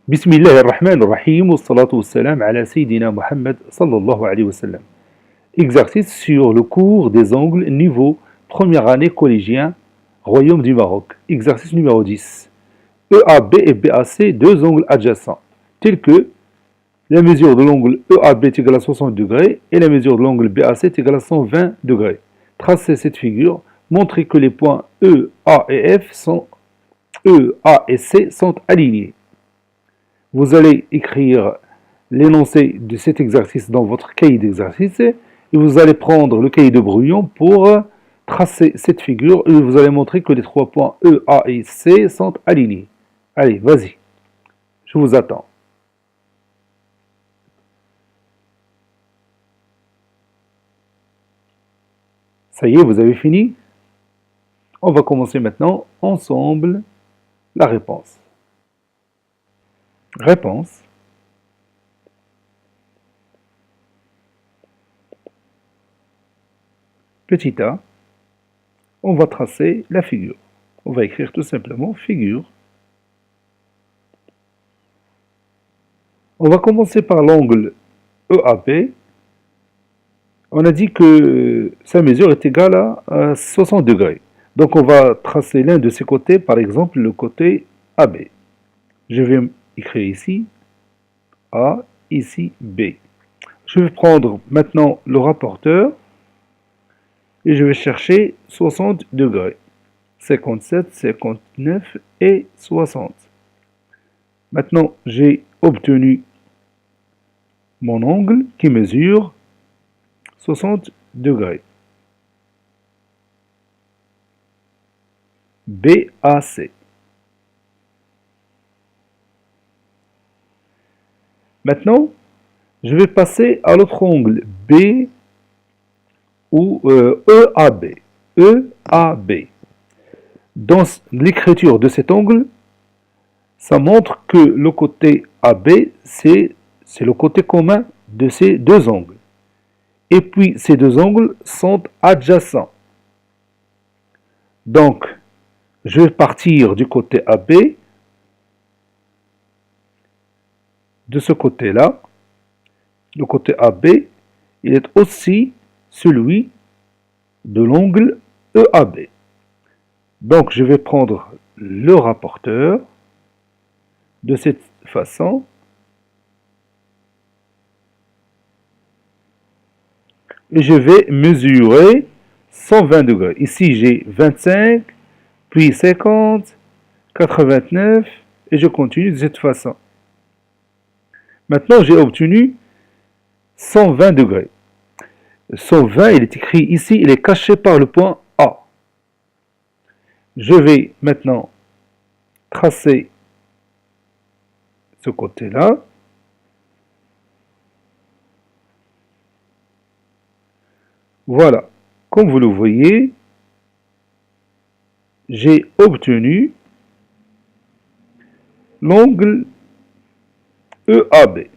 بسم الله الرحمن الرحيم والصلاة والسلام على سيدنا Muhammad sallallahu alayhi wa sallam. Exercice sur le cours des angles niveau première année collégien Royaume du Maroc. Exercice numéro 10. EAB et BAC, deux angles adjacents, tels que la mesure de l'angle EAB est égale à 60 degrés et la mesure de l'angle BAC est égale à 120 degrés. Tracez cette figure, montrez que les points E, A et F sont E, A et C sont alignés. Vous allez écrire l'énoncé de cet exercice dans votre cahier d'exercice et vous allez prendre le cahier de brouillon pour tracer cette figure et vous allez montrer que les trois points E, A et C sont alignés. Allez, vas-y, je vous attends. Ça y est, vous avez fini? On va commencer maintenant ensemble la réponse. Réponse. Petit a, on va tracer la figure. On va écrire tout simplement figure. On va commencer par l'angle EAB. On a dit que sa mesure est égale à 60 degrés. Donc on va tracer l'un de ses côtés, par exemple le côté AB. Je vais écrire ici A, ici B. Je vais prendre maintenant le rapporteur et je vais chercher 60 degrés. 57, 59 et 60. Maintenant, j'ai obtenu mon angle qui mesure 60 degrés. BAC. Maintenant, je vais passer à l'autre angle B ou EAB. EAB. Dans l'écriture de cet angle, ça montre que le côté AB, c'est le côté commun de ces deux angles. Et puis, ces deux angles sont adjacents. Donc, je vais partir du côté AB. De ce côté-là, le côté AB, il est aussi celui de l'angle EAB. Donc, je vais prendre le rapporteur de cette façon. Et je vais mesurer 120 degrés. Ici, j'ai 25, puis 50, 89, et je continue de cette façon. Maintenant, j'ai obtenu 120 degrés. 120, il est écrit ici, il est caché par le point A. Je vais maintenant tracer ce côté-là. Voilà, comme vous le voyez, j'ai obtenu l'angle EAB.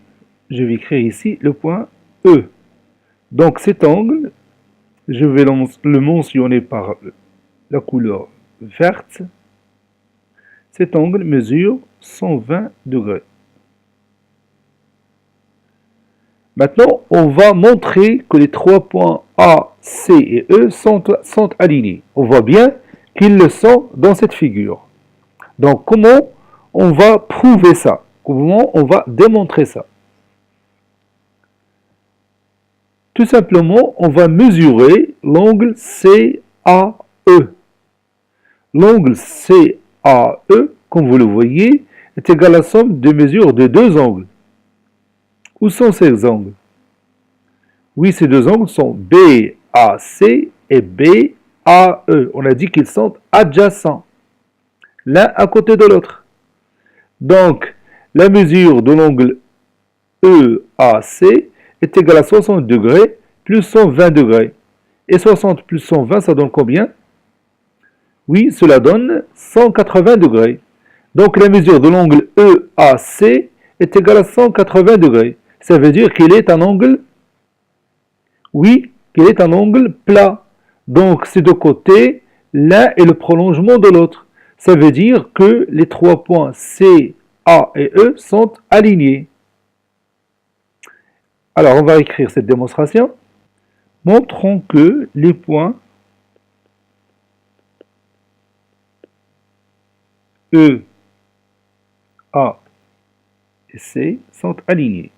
Je vais écrire ici le point E. Donc cet angle, je vais le mentionner par la couleur verte. Cet angle mesure 120 degrés. Maintenant, on va montrer que les trois points A, C et E sont alignés. On voit bien qu'ils le sont dans cette figure. Donc comment on va prouver ça? Comment on va démontrer ça? Tout simplement, on va mesurer l'angle CAE. L'angle CAE, comme vous le voyez, est égal à la somme de mesures de deux angles. Où sont ces angles? Oui, ces deux angles sont BAC et BAE. On a dit qu'ils sont adjacents, l'un à côté de l'autre. Donc, la mesure de l'angle EAC est égale à 60 degrés plus 120 degrés. Et 60 plus 120, ça donne combien? Oui, cela donne 180 degrés. Donc, la mesure de l'angle EAC est égale à 180 degrés. Ça veut dire qu'il est un angle, oui, qu'il est un angle plat. Donc, ces deux côtés, l'un est le prolongement de l'autre. Ça veut dire que les trois points C, A et E sont alignés. Alors, on va écrire cette démonstration. Montrons que les points E, A et C sont alignés.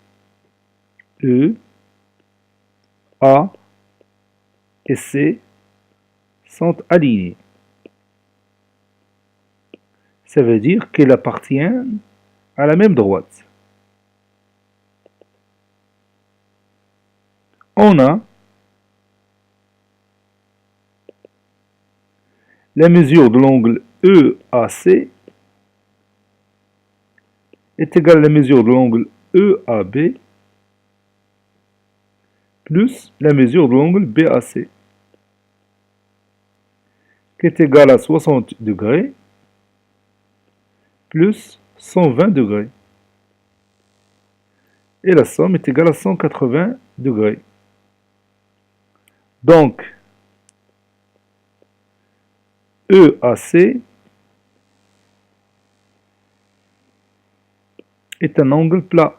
E, A et C sont alignés. Ça veut dire qu'ils appartiennent à la même droite. On a la mesure de l'angle EAC est égale à la mesure de l'angle EAB plus la mesure de l'angle BAC qui est égale à 60 degrés plus 120 degrés. Et la somme est égale à 180 degrés. Donc, EAC est un angle plat.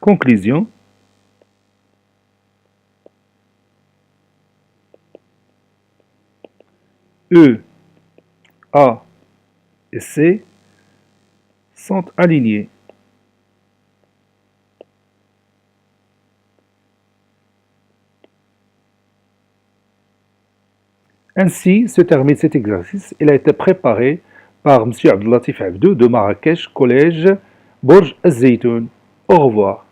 Conclusion. E, A et C sont alignés. Ainsi se termine cet exercice. Il a été préparé par M. Abdelatif Abdou de Marrakech, collège Borj Az-Zaytoun. Au revoir.